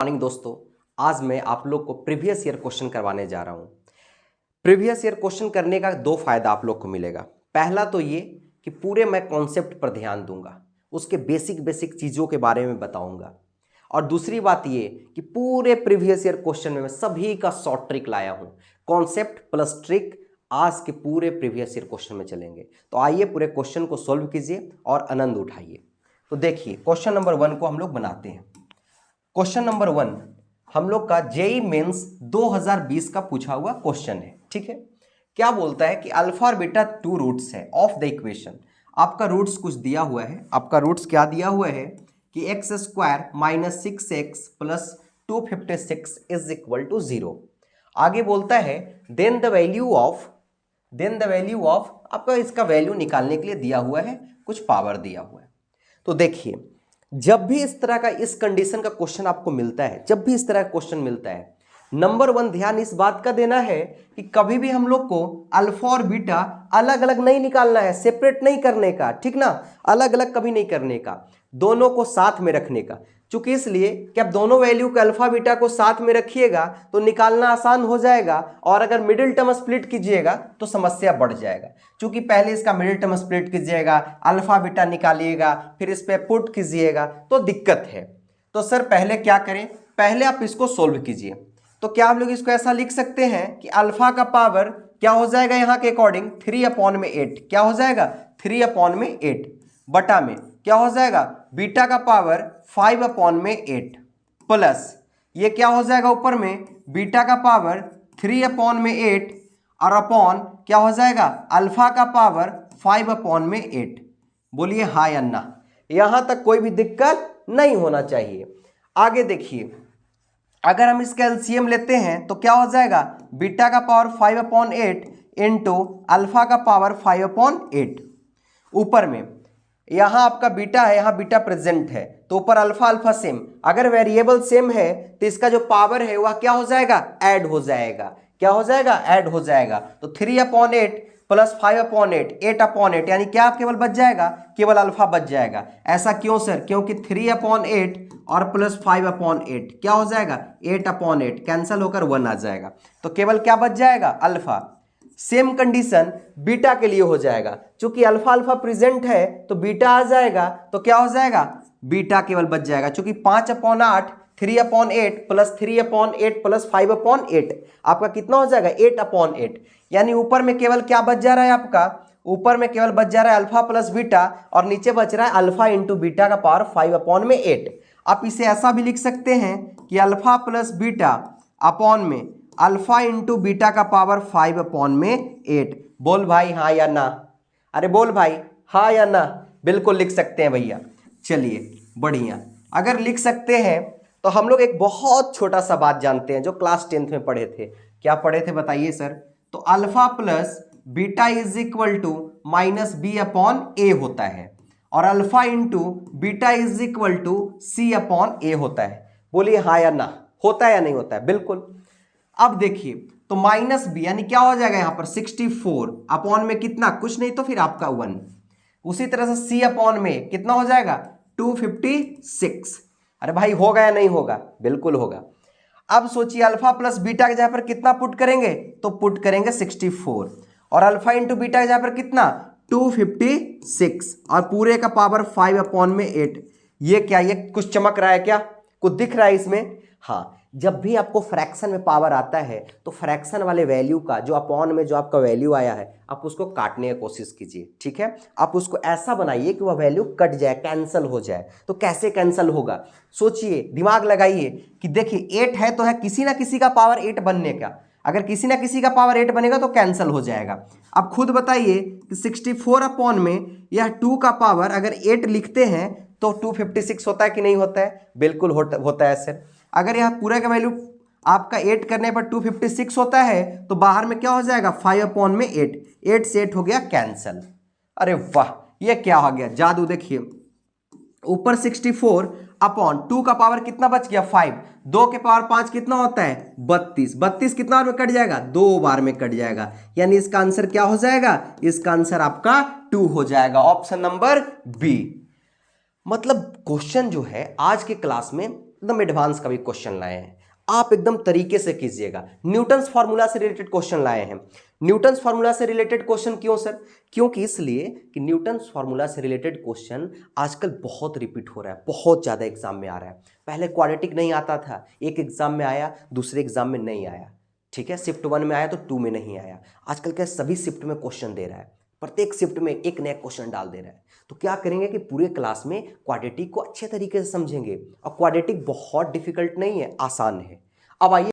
Morning दोस्तों, आज मैं आप लोग को प्रीवियस ईयर क्वेश्चन करवाने जा रहा हूं। प्रीवियस ईयर क्वेश्चन करने का दो फायदा आप लोग को मिलेगा। पहला तो ये कि पूरे मैं कॉन्सेप्ट पर ध्यान दूंगा, उसके बेसिक चीज़ों के बारे में बताऊंगा। और दूसरी बात ये कि पूरे प्रीवियस ईयर क्वेश्चन में मैं सभी का शॉर्ट ट्रिक लाया हूं। कॉन्सेप्ट प्लस ट्रिक आज के पूरे प्रीवियस ईयर क्वेश्चन में चलेंगे। तो आइए पूरे क्वेश्चन को सॉल्व कीजिए और आनंद उठाइए। तो देखिए, क्वेश्चन नंबर 1 को हम लोग बनाते हैं। क्वेश्चन नंबर 1 हम लोग का जेईई मेंस 2020 का पूछा हुआ क्वेश्चन है। ठीक है, क्या बोलता है कि अल्फा और बीटा टू रूट्स है ऑफ द इक्वेशन। आपका रूट्स कुछ दिया हुआ है। आपका रूट्स क्या दिया हुआ है कि x square minus 6x plus 256 is equal to 0। आगे बोलता है देन द वैल्यू ऑफ आपका इसका वैल्यू निकालने के लिए दिया हुआ है, कुछ पावर दिया हुआ है। तो देखिए, जब भी इस तरह का इस कंडीशन का क्वेश्चन आपको मिलता है, जब भी इस तरह का क्वेश्चन मिलता है, नंबर 1 ध्यान इस बात का देना है कि कभी भी हम लोग को अल्फा और बीटा अलग अलग नहीं निकालना है, सेपरेट नहीं करने का। ठीक ना, अलग अलग कभी नहीं करने का, दोनों को साथ में रखने का। चूंकि इसलिए कि आप दोनों वैल्यू के अल्फा बीटा को साथ में रखिएगा तो निकालना आसान हो जाएगा, और अगर मिडिल टर्म स्प्लिट कीजिएगा तो समस्या बढ़ जाएगा। चूंकि पहले इसका मिडिल टर्म स्प्लिट कीजिएगा, अल्फा बीटा निकालिएगा, फिर इस पर पुट कीजिएगा तो दिक्कत है। तो सर पहले क्या करें, पहले आप इसको सोल्व कीजिए। तो क्या आप लोग इसको ऐसा लिख सकते हैं कि अल्फा का पावर क्या हो जाएगा यहाँ के अकॉर्डिंग 3/8। क्या हो जाएगा 3/8 बटा में क्या हो जाएगा बीटा का पावर 5/8 प्लस ये क्या हो जाएगा ऊपर में बीटा का पावर 3/8 और अपॉन क्या हो जाएगा अल्फा का पावर 5/8। बोलिए हाँ या ना। यहां तक कोई भी दिक्कत नहीं होना चाहिए। आगे देखिए, अगर हम इसका एलसीएम लेते हैं तो क्या हो जाएगा बीटा का पावर 5/8 इंटू अल्फा का पावर 5/8। ऊपर में यहां आपका बीटा है, यहां बीटा प्रेजेंट है तो ऊपर अल्फा अल्फा सेम। अगर वेरिएबल सेम है तो इसका जो पावर है वह क्या हो जाएगा ऐड हो जाएगा। क्या हो जाएगा ऐड हो जाएगा। तो 3/8 प्लस 5/8 8/8 यानी क्या केवल बच जाएगा, केवल अल्फा बच जाएगा। ऐसा क्यों सर, क्योंकि 3/8 और प्लस 5/8 क्या हो जाएगा 8/8 कैंसिल होकर 1 आ जाएगा। तो केवल क्या बच जाएगा अल्फा। सेम कंडीशन बीटा के लिए हो जाएगा। चूंकि अल्फा अल्फा प्रेजेंट है तो बीटा आ जाएगा, तो क्या हो जाएगा बीटा केवल बच जाएगा। चूंकि 5/8 3/8 प्लस 3/8 प्लस 5/8 आपका कितना हो जाएगा 8/8। यानी ऊपर में केवल क्या बच जा रहा है आपका, ऊपर में केवल बच जा रहा है अल्फा प्लस बीटा और नीचे बच रहा है अल्फा इंटू बीटा का पावर 5/8। आप इसे ऐसा भी लिख सकते हैं कि अल्फा प्लस बीटा अपॉन में अल्फा इंटू बीटा का पावर 5/8। बोल भाई हाँ या ना, अरे बोल भाई हाँ या ना। बिल्कुल लिख सकते हैं भैया। चलिए बढ़िया, अगर लिख सकते हैं तो हम लोग एक बहुत छोटा सा बात जानते हैं जो क्लास 10th में पढ़े थे। क्या पढ़े थे बताइए सर। तो alpha plus beta is equal to -b/a होता है और alpha into beta is equal to c/a होता है। बोलिए हाँ या ना, होता है या नहीं होता है। बिल्कुल। अब देखिए, तो -b यानी क्या हो जाएगा यहाँ पर 64 अपॉन में कितना, कुछ नहीं तो फिर आपका 1। उसी तरह से c अपॉन में कितना हो जाएगा 256। अरे भाई होगा या नहीं होगा, बिल्कुल होगा। अब सोचिए अल्फा प्लस बीटा के जगह पर कितना पुट करेंगे, तो पुट करेंगे 64 और अल्फा इंटू बीटा के जगह पर कितना 256 और पूरे का पावर 5/8। ये क्या, ये कुछ चमक रहा है क्या, कुछ दिख रहा है इसमें। हाँ, जब भी आपको फ्रैक्शन में पावर आता है तो फ्रैक्शन वाले वैल्यू का जो अपॉन में जो आपका वैल्यू आया है आप उसको काटने की कोशिश कीजिए। ठीक है, आप उसको ऐसा बनाइए कि वह वैल्यू कट जाए, कैंसिल हो जाए। तो कैसे कैंसिल होगा, सोचिए, दिमाग लगाइए कि देखिए 8 है तो है किसी ना किसी का पावर 8 बनने का। अगर किसी ना किसी का पावर 8 बनेगा तो कैंसिल हो जाएगा। अब खुद बताइए कि 64 अपॉन में यह 2 का पावर अगर 8 लिखते हैं तो 256 होता है कि नहीं होता है। बिल्कुल होता है सर। अगर यह पूरा का वैल्यू आपका 8 करने पर 256 होता है तो बाहर में क्या हो जाएगा 5/8 8 से 8 हो गया कैंसिल। अरे वाह, ये क्या हो गया जादू। देखिए ऊपर 64 अपॉन 2 का पावर कितना बच गया 5, 2 के पावर 5 कितना होता है 32। 32 कितना बार में कट जाएगा 2 बार में कट जाएगा। यानी इसका आंसर क्या हो जाएगा, इसका आंसर आपका 2 हो जाएगा, ऑप्शन नंबर बी। मतलब क्वेश्चन जो है आज के क्लास में एकदम एडवांस का भी क्वेश्चन लाए हैं, आप एकदम तरीके से कीजिएगा। न्यूटन्स फार्मूला से रिलेटेड क्वेश्चन लाए हैं। न्यूटन्स फार्मूला से रिलेटेड क्वेश्चन क्यों सर? क्योंकि इसलिए कि न्यूटन्स फार्मूला से रिलेटेड क्वेश्चन आजकल बहुत रिपीट हो रहा है, बहुत ज़्यादा एग्जाम में आ रहा है। पहले क्वाड्रेटिक नहीं आता था, एक एग्जाम में आया, दूसरे एग्जाम में नहीं आया, ठीक है, शिफ्ट 1 में आया तो 2 में नहीं आया। आजकल क्या सभी शिफ्ट में क्वेश्चन दे रहा है, प्रत्येक शिफ्ट में एक नया क्वेश्चन डाल दे रहा है। तो क्या करेंगे कि पूरे क्लास में क्वाड्रेटिक को अच्छे तरीके से समझेंगे। और क्वाड्रेटिक बहुत डिफिकल्ट नहीं है, आसान है। अब आइए